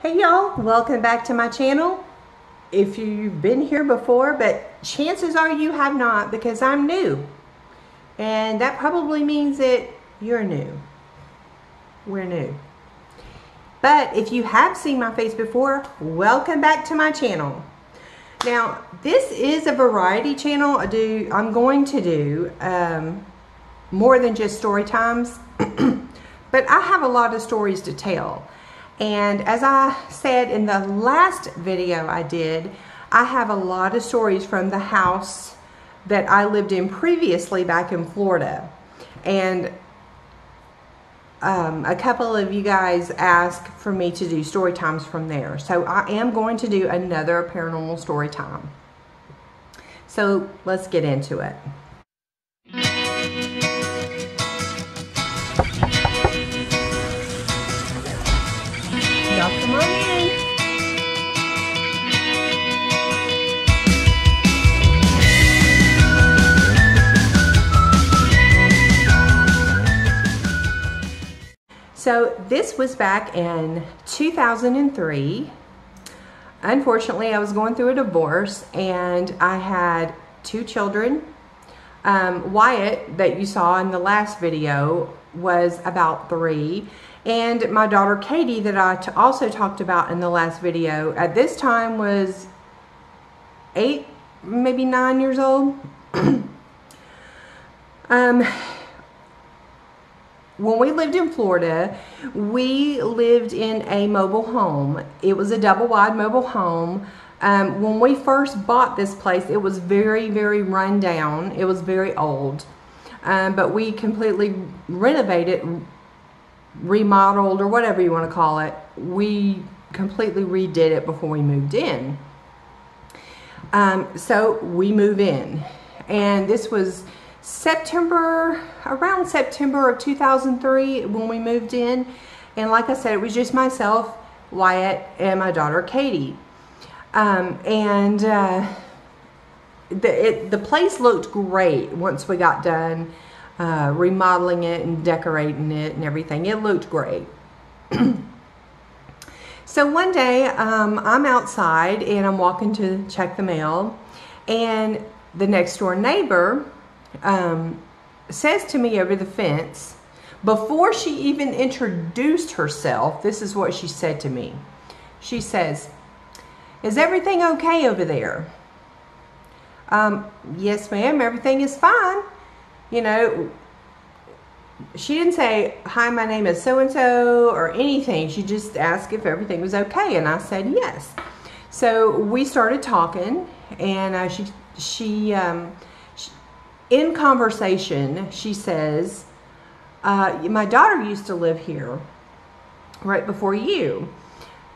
Hey y'all, welcome back to my channel. If you've been here before, but chances are you have not, because I'm new. And that probably means that you're new. We're new. But if you have seen my face before, welcome back to my channel. Now, this is a variety channel. I'm going to do more than just story times, but I have a lot of stories to tell. And as I said in the last video I did, I have a lot of stories from the house that I lived in previously back in Florida. And a couple of you guys asked for me to do story times from there. So I am going to do another paranormal story time. So let's get into it. Y'all come on in. So this was back in 2003. Unfortunately, I was going through a divorce and I had two children. Wyatt, that you saw in the last video, was about 3. And my daughter Katie, that I also talked about in the last video, at this time was 8, maybe 9 years old. When we lived in Florida, we lived in a mobile home. It was a double-wide mobile home. When we first bought this place, it was very, very run down. It was very old. But we completely renovated, remodeled, or whatever you want to call it. We completely redid it before we moved in. So we move in, and this was around September of 2003 when we moved in. And like I said, it was just myself, Wyatt, and my daughter Katie. The place looked great once we got done remodeling it and decorating it and everything. It looked great. So one day I'm outside and I'm walking to check the mail, and the next door neighbor says to me over the fence, before she even introduced herself, this is what she said to me. She says, "Is everything okay over there?" Yes, ma'am, everything is fine. You know, she didn't say, "Hi, my name is so-and-so," or anything. She just asked if everything was okay, and I said yes. So we started talking, and she in conversation, she says, "My daughter used to live here right before you."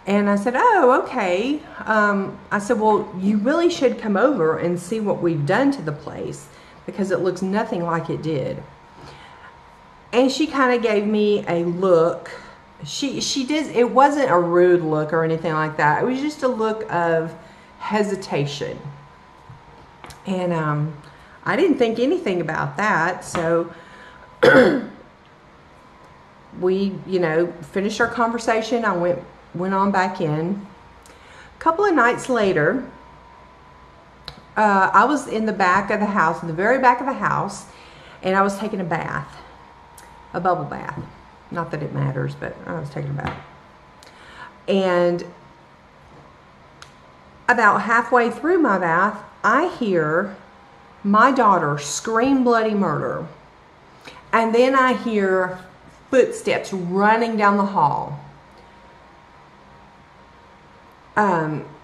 And I said, "Oh, okay." I said, "Well, you really should come over and see what we've done to the place, because it looks nothing like it did." And she kind of gave me a look. She did. It wasn't a rude look or anything like that. It was just a look of hesitation. And I didn't think anything about that. So we, finished our conversation. I went on back in. A couple of nights later, I was in the back of the house, in the very back of the house, and I was taking a bath, a bubble bath. Not that it matters, but I was taking a bath. And about halfway through my bath, I hear my daughter scream bloody murder. And then I hear footsteps running down the hall.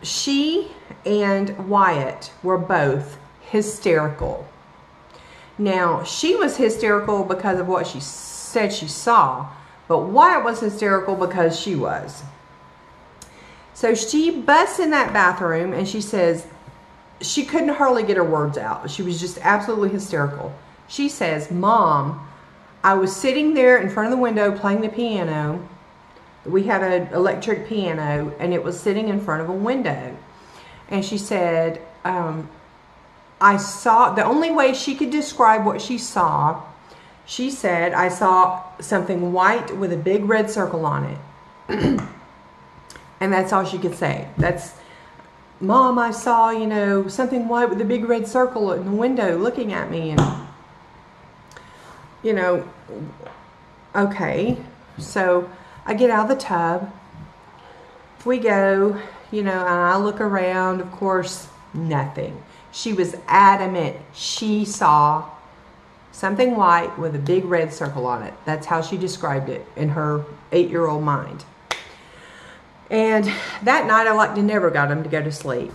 She and Wyatt were both hysterical. Now, she was hysterical because of what she said she saw, but Wyatt was hysterical because she was. So she busts in that bathroom and she says, she couldn't hardly get her words out. She was just absolutely hysterical. She says, "Mom, I was sitting there in front of the window playing the piano." We had an electric piano, and it was sitting in front of a window. And she said, I saw, the only way she could describe what she saw, she said, "I saw something white with a big red circle on it." And that's all she could say. That's, Mom, I saw, you know, something white with a big red circle in the window looking at me. And, you know, okay. So I get out of the tub. We go, you know, and I look around. Of course, nothing. She was adamant she saw something white with a big red circle on it. That's how she described it in her 8-year-old mind. And that night, I like to never got him to go to sleep.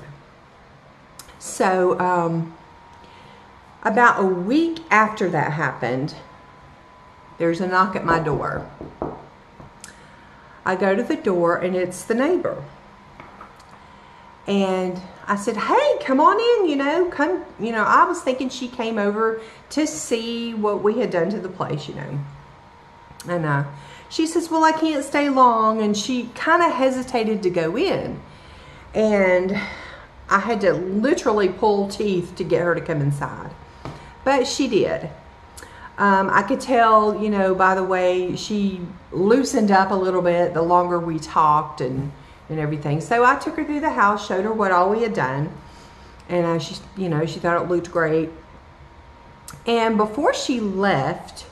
So, about a week after that happened, there's a knock at my door. I go to the door, and it's the neighbor. And I said, hey, come on in, you know, come, you know, I was thinking she came over to see what we had done to the place, you know. And, she says, well, I can't stay long, and she kind of hesitated to go in. And I had to literally pull teeth to get her to come inside. But she did. I could tell, you know, by the way she loosened up a little bit the longer we talked and everything. So I took her through the house, showed her what all we had done. And, she, you know, she thought it looked great. And before she left,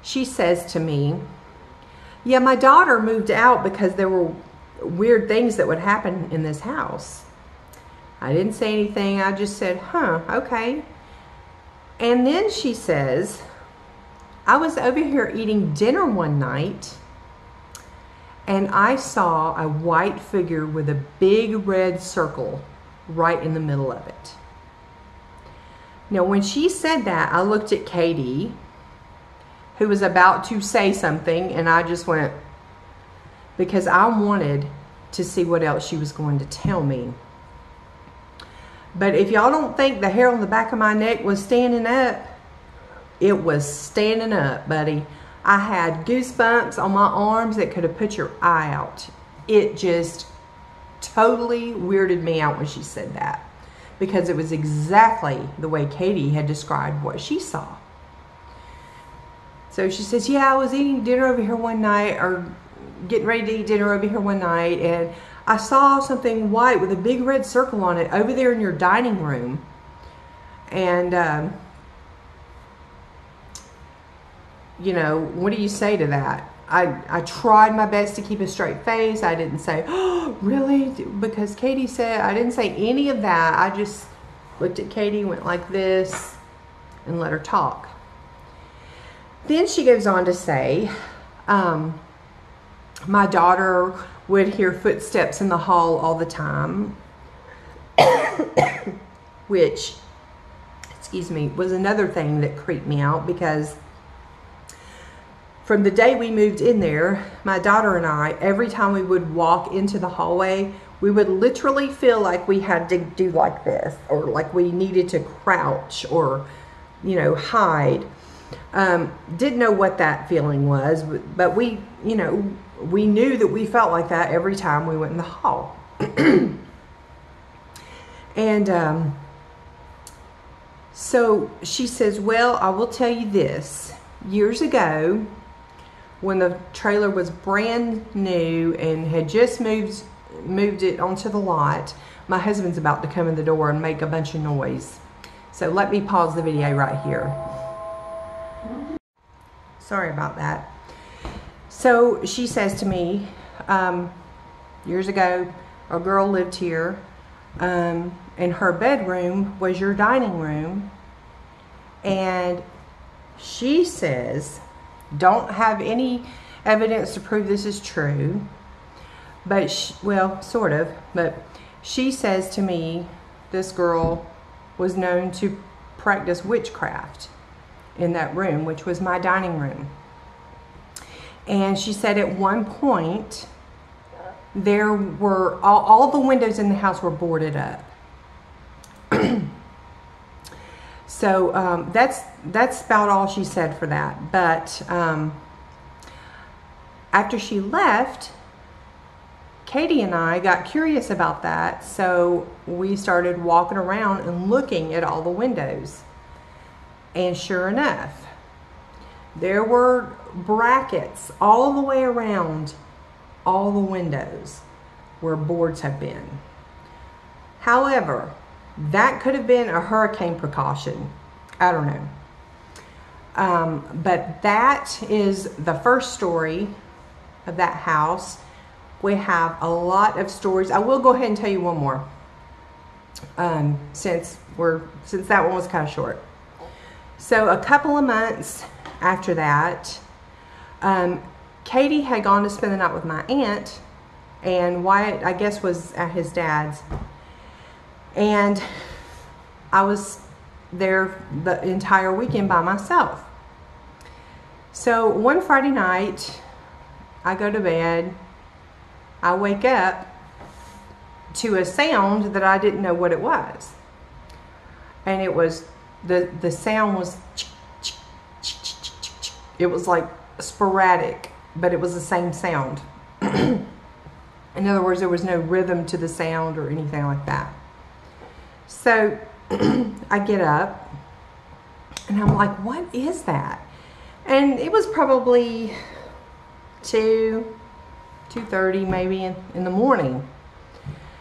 she says to me, yeah, my daughter moved out because there were weird things that would happen in this house. I didn't say anything. I just said, huh, okay. And then she says, I was over here eating dinner one night, and I saw a white figure with a big red circle right in the middle of it. Now, when she said that, I looked at Katie, who was about to say something, and I just went, because I wanted to see what else she was going to tell me. But if y'all don't think the hair on the back of my neck was standing up, it was standing up, buddy. I had goosebumps on my arms that could have put your eye out. It just totally weirded me out when she said that, because it was exactly the way Katie had described what she saw. So she says, yeah, I was eating dinner over here one night, or getting ready to eat dinner over here one night, and I saw something white with a big red circle on it over there in your dining room. And, you know, what do you say to that? I tried my best to keep a straight face. I didn't say, oh, really? Because Katie said, I didn't say any of that. I just looked at Katie, went like this, and let her talk. Then she goes on to say, my daughter would hear footsteps in the hall all the time, which, excuse me, was another thing that creeped me out, because from the day we moved in there, my daughter and I, every time we would walk into the hallway, we would literally feel like we had to do like this, or like we needed to crouch or, you know, hide. Didn't know what that feeling was, but we, you know, we knew that we felt like that every time we went in the hall. And so she says, well, I will tell you this. Years ago, when the trailer was brand new and had just moved it onto the lot, my husband's about to come in the door and make a bunch of noise. So let me pause the video right here. Sorry about that. So she says to me, years ago, a girl lived here, and her bedroom was your dining room. And she says, don't have any evidence to prove this is true, but well, sort of, but she says to me, this girl was known to practice witchcraft in that room, which was my dining room. And she said at one point, there were, all the windows in the house were boarded up. So that's about all she said for that. But after she left, Katie and I got curious about that, so we started walking around and looking at all the windows. And sure enough, there were brackets all the way around all the windows. where boards have been. However, that could have been a hurricane precaution. I don't know. But that is the first story of that house. We have a lot of stories. I will go ahead and tell you one more, since that one was kind of short. So a couple of months after that, Katie had gone to spend the night with my aunt, and Wyatt, I guess, was at his dad's, and I was there the entire weekend by myself. So one Friday night, I go to bed, I wake up to a sound that I didn't know what it was. And it was, the sound was, it was like sporadic, but it was the same sound. In other words, there was no rhythm to the sound or anything like that. So I get up and I'm like, what is that? And it was probably 2:30 maybe in the morning.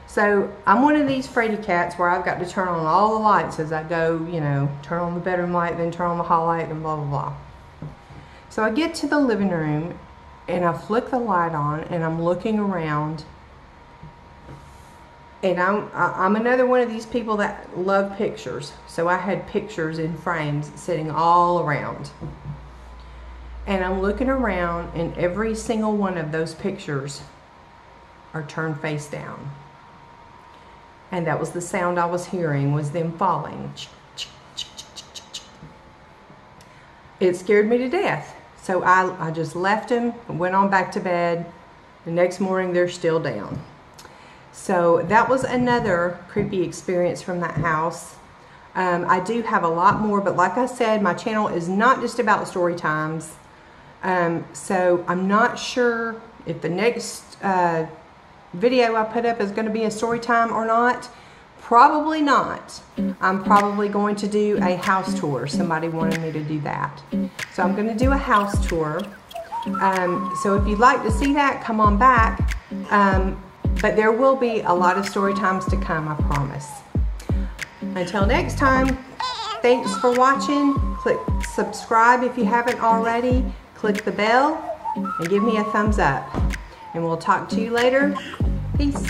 So I'm one of these fraidy cats where I've got to turn on all the lights as I go, you know, turn on the bedroom light, then turn on the hall light, and blah, blah, blah. So I get to the living room and I flick the light on and I'm looking around. And I'm another one of these people that love pictures. So I had pictures in frames sitting all around. And I'm looking around and every single one of those pictures are turned face down. And that was the sound I was hearing, was them falling. It scared me to death. So I just left them and went on back to bed. The next morning they're still down. So that was another creepy experience from that house. I do have a lot more, but like I said, my channel is not just about story times. So I'm not sure if the next video I put up is going to be a story time or not. Probably not. I'm probably going to do a house tour. Somebody wanted me to do that. So I'm going to do a house tour. So if you'd like to see that, come on back. But there will be a lot of story times to come, I promise. Until next time, thanks for watching. Click subscribe if you haven't already. Click the bell and give me a thumbs up. And we'll talk to you later. Peace.